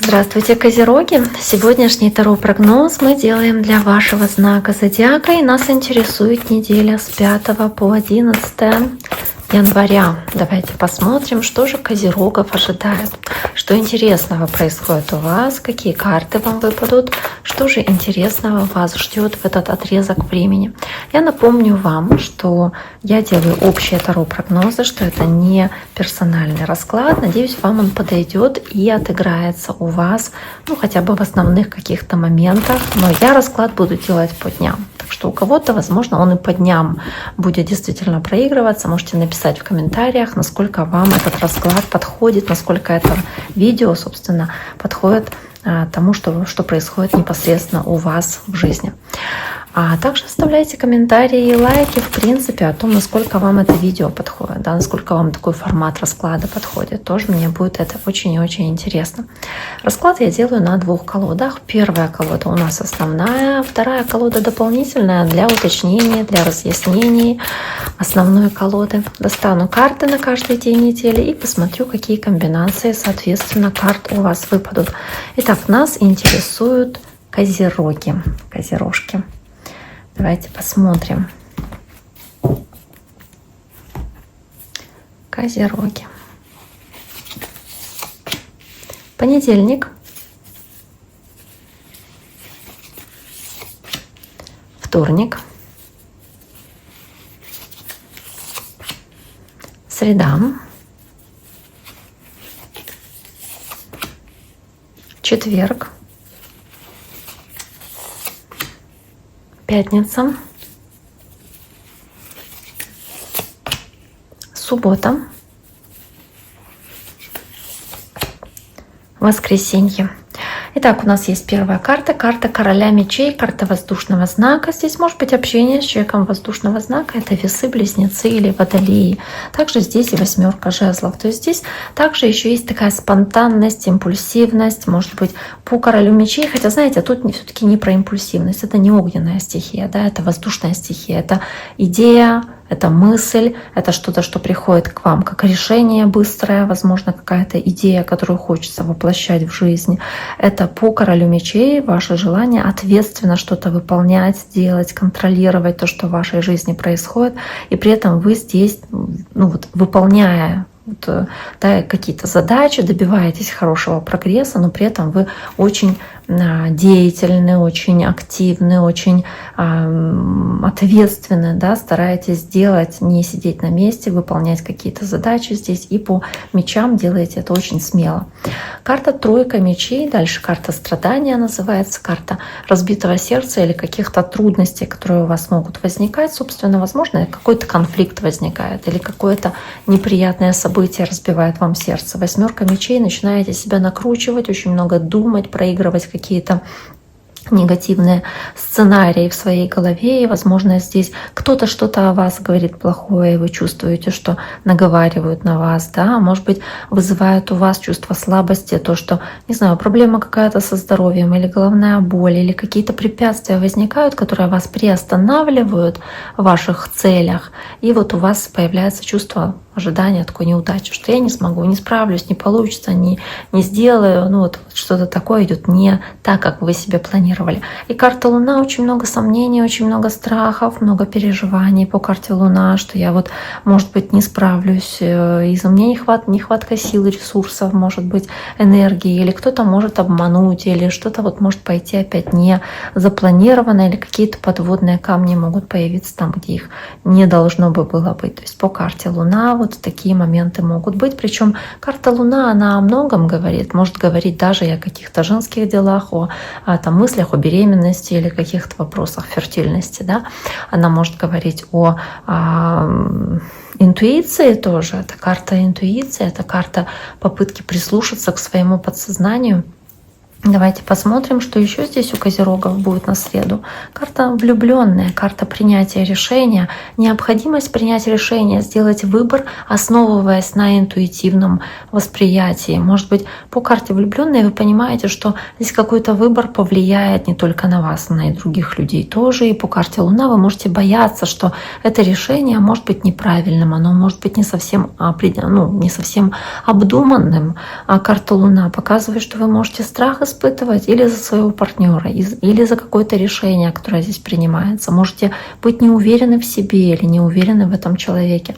Здравствуйте, Козероги! Сегодняшний таро-прогноз мы делаем для вашего знака зодиака, и нас интересует неделя с 5 по 11 января. Давайте посмотрим, что же Козерогов ожидает, что интересного происходит у вас, какие карты вам выпадут, что же интересного вас ждет в этот отрезок времени. Я напомню вам, что я делаю общие таро-прогнозы, что это не персональный расклад. Надеюсь, вам он подойдет и отыграется у вас, хотя бы в основных каких-то моментах. Но я расклад буду делать по дням. Так что у кого-то, возможно, он и по дням будет действительно проигрываться. Можете написать в комментариях, насколько вам этот расклад подходит, насколько это видео, собственно, подходит тому, что происходит непосредственно у вас в жизни. А также оставляйте комментарии и лайки, в принципе, о том, насколько вам это видео подходит, насколько вам такой формат расклада подходит. Тоже мне будет это очень и очень интересно. Расклад я делаю на 2 колодах. Первая колода у нас основная, вторая колода дополнительная для уточнений, для разъяснений основной колоды. Достану карты на каждый день недели и посмотрю, какие комбинации, соответственно, карт у вас выпадут. Итак, нас интересуют козероги, козерожки. Давайте посмотрим. Козероги. Понедельник. Вторник. Среда. Четверг. Пятница, суббота, воскресенье. Итак, у нас есть первая карта, карта короля мечей, карта воздушного знака. Здесь может быть общение с человеком воздушного знака, это весы, близнецы или водолеи. Также здесь и 8 жезлов. То есть здесь также еще есть такая спонтанность, импульсивность, может быть, по королю мечей. Хотя, знаете, тут все-таки не про импульсивность, это не огненная стихия, это воздушная стихия, это идея, это мысль, это что-то, что приходит к вам как решение быстрое, возможно, какая-то идея, которую хочется воплощать в жизнь. Это по королю мечей ваше желание ответственно что-то выполнять, делать, контролировать то, что в вашей жизни происходит. И при этом вы здесь, выполняя какие-то задачи, добиваетесь хорошего прогресса, но при этом вы очень деятельны, очень активны, очень ответственны, стараетесь делать, не сидеть на месте, выполнять какие-то задачи здесь, и по мечам делаете это очень смело. Карта тройка мечей, дальше карта страдания называется, карта разбитого сердца или каких-то трудностей, которые у вас могут возникать. Собственно, возможно, какой-то конфликт возникает или какое-то неприятное событие разбивает вам сердце. 8 мечей, начинаете себя накручивать, очень много думать, проигрывать какие-то негативные сценарии в своей голове, и, возможно, здесь кто-то что-то о вас говорит плохое, и вы чувствуете, что наговаривают на вас, может быть, вызывает у вас чувство слабости, то, что, не знаю, проблема какая-то со здоровьем, или головная боль, или какие-то препятствия возникают, которые вас приостанавливают в ваших целях, и у вас появляется чувство ожидания такой неудачи, что я не смогу, не справлюсь, не получится, не сделаю, что-то такое идет не так, как вы себе планировали. И карта Луна, очень много сомнений, очень много страхов, много переживаний по карте Луна, что я может быть, не справлюсь, из-за меня нехватка сил, ресурсов, может быть, энергии, или кто-то может обмануть, или что-то может пойти опять не запланировано, или какие-то подводные камни могут появиться там, где их не должно было быть. То есть по карте Луна такие моменты могут быть. Причем карта Луна, она о многом говорит. Может говорить даже и о каких-то женских делах, о мыслях о беременности или каких-то вопросах фертильности. Она может говорить о интуиции тоже. Это карта интуиции, это карта попытки прислушаться к своему подсознанию Давайте посмотрим, что еще здесь у козерогов будет на среду. Карта влюбленная, карта принятия решения, необходимость принять решение, сделать выбор, основываясь на интуитивном восприятии. Может быть, по карте влюбленной вы понимаете, что здесь какой-то выбор повлияет не только на вас, но и других людей тоже. И по карте Луна вы можете бояться, что это решение может быть неправильным, оно может быть не совсем обдуманным. А карта Луна показывает, что вы можете страх испытывать или за своего партнера, или за какое-то решение, которое здесь принимается. Можете быть не уверены в себе или не уверены в этом человеке.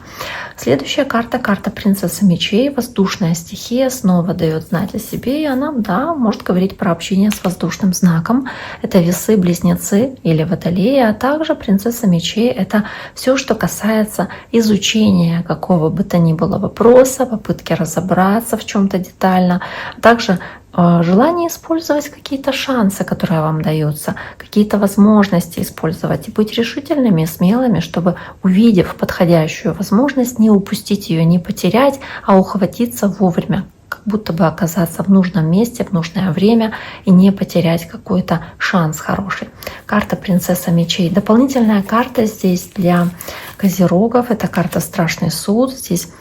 Следующая карта — карта принцессы мечей. Воздушная стихия снова дает знать о себе, и она, да, может говорить про общение с воздушным знаком. Это весы, близнецы или водолеи, а также принцесса мечей — это все, что касается изучения какого бы то ни было вопроса, попытки разобраться в чем-то детально, а также желание использовать какие-то шансы, которые вам даются, какие-то возможности использовать и быть решительными и смелыми, чтобы, увидев подходящую возможность, не упустить ее, не потерять, а ухватиться вовремя, как будто бы оказаться в нужном месте, в нужное время и не потерять какой-то шанс хороший. Карта принцесса мечей. Дополнительная карта здесь для козерогов — это карта страшный суд. Здесь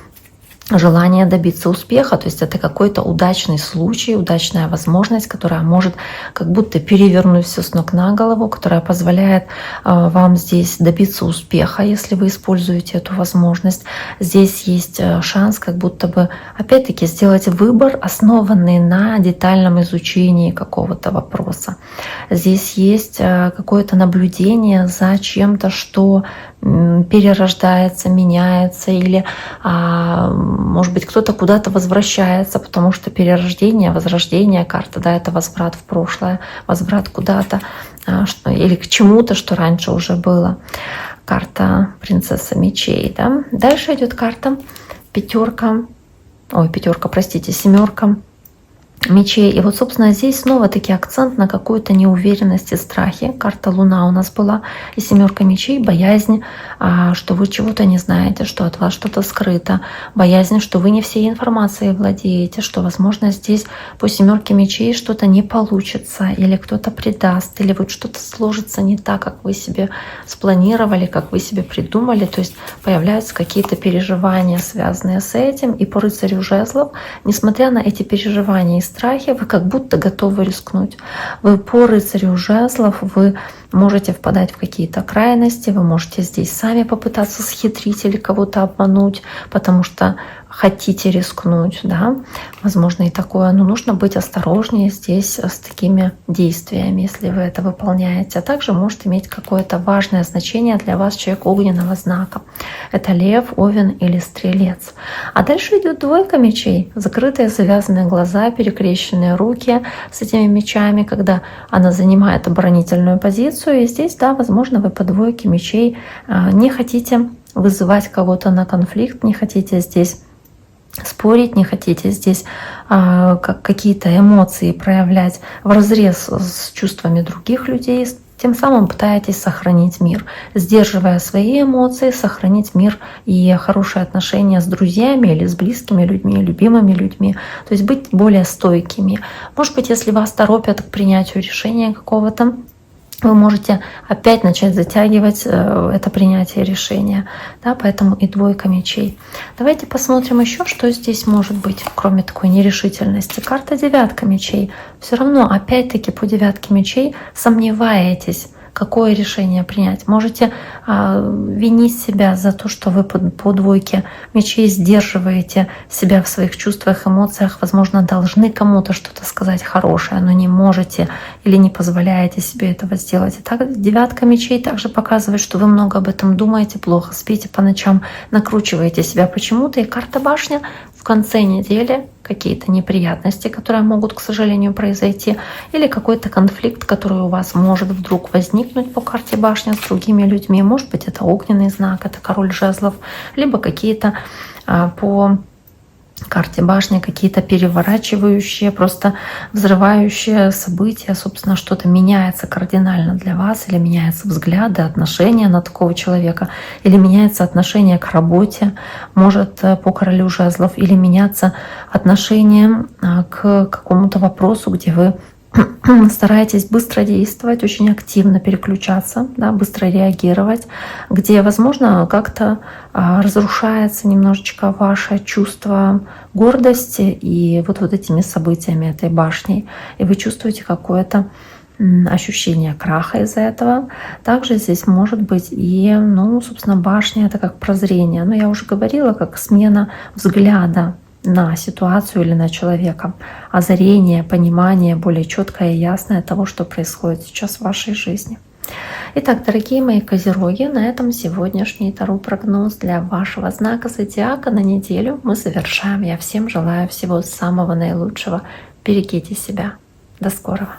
желание добиться успеха, то есть это какой-то удачный случай, удачная возможность, которая может как будто перевернуть все с ног на голову, которая позволяет вам здесь добиться успеха, если вы используете эту возможность. Здесь есть шанс как будто бы опять-таки сделать выбор, основанный на детальном изучении какого-то вопроса. Здесь есть какое-то наблюдение за чем-то, что перерождается, меняется, или, может быть, кто-то куда-то возвращается, потому что перерождение, возрождение карта, да, это возврат в прошлое, возврат куда-то или к чему-то, что раньше уже было. Карта принцесса мечей, да. Дальше идет карта семерка мечей. И вот, собственно, здесь снова-таки акцент на какую-то неуверенность и страхе. Карта Луна у нас была, и семерка мечей — боязнь, что вы чего-то не знаете, что от вас что-то скрыто, боязнь, что вы не всей информацией владеете, что, возможно, здесь по семерке мечей что-то не получится, или кто-то предаст, или вот что-то сложится не так, как вы себе спланировали, как вы себе придумали. То есть появляются какие-то переживания, связанные с этим. И по рыцарю жезлов, несмотря на эти переживания и страхи, вы как будто готовы рискнуть. Вы по рыцарю жезлов, вы можете впадать в какие-то крайности, вы можете здесь сами попытаться схитрить или кого-то обмануть, потому что хотите рискнуть, да, возможно и такое, но нужно быть осторожнее здесь с такими действиями, если вы это выполняете. А также может иметь какое-то важное значение для вас человек огненного знака. Это лев, овен или стрелец. А дальше идет двойка мечей, закрытые, завязанные глаза, перекрещенные руки с этими мечами, когда она занимает оборонительную позицию. И здесь, да, возможно, вы по двойке мечей не хотите вызывать кого-то на конфликт, не хотите здесь спорить, не хотите здесь как какие-то эмоции проявлять вразрез с чувствами других людей, тем самым пытаетесь сохранить мир, сдерживая свои эмоции, сохранить мир и хорошие отношения с друзьями или с близкими людьми, любимыми людьми, то есть быть более стойкими. Может быть, если вас торопят к принятию решения какого-то, вы можете опять начать затягивать это принятие решения. Да, поэтому и двойка мечей. Давайте посмотрим еще, что здесь может быть, кроме такой нерешительности. Карта девятка мечей. Все равно, опять-таки, по девятке мечей сомневаетесь, какое решение принять. Можете винить себя за то, что вы по двойке мечей сдерживаете себя в своих чувствах, эмоциях. Возможно, должны кому-то что-то сказать хорошее, но не можете или не позволяете себе этого сделать. И так девятка мечей также показывает, что вы много об этом думаете, плохо спите по ночам, накручиваете себя почему-то. И карта башня в конце недели какие-то неприятности, которые могут, к сожалению, произойти, или какой-то конфликт, который у вас может вдруг возникнуть по карте башня с другими людьми. Может быть, это огненный знак, это король жезлов, либо какие-то по карте башни какие-то переворачивающие, просто взрывающие события, собственно, что-то меняется кардинально для вас, или меняются взгляды, отношения на такого человека, или меняется отношение к работе, может по королю жезлов, или меняться отношение к какому-то вопросу, где вы старайтесь быстро действовать, очень активно переключаться, да, быстро реагировать, где, возможно, как-то разрушается немножечко ваше чувство гордости и вот этими событиями этой башни, и вы чувствуете какое-то ощущение краха из-за этого. Также здесь может быть и, собственно, башня — это как прозрение. Но я уже говорила, как смена взгляда на ситуацию или на человека, озарение, понимание более четкое и ясное того, что происходит сейчас в вашей жизни. Итак, дорогие мои козероги, на этом сегодняшний таро-прогноз для вашего знака зодиака на неделю мы завершаем. Я всем желаю всего самого наилучшего. Берегите себя. До скорого.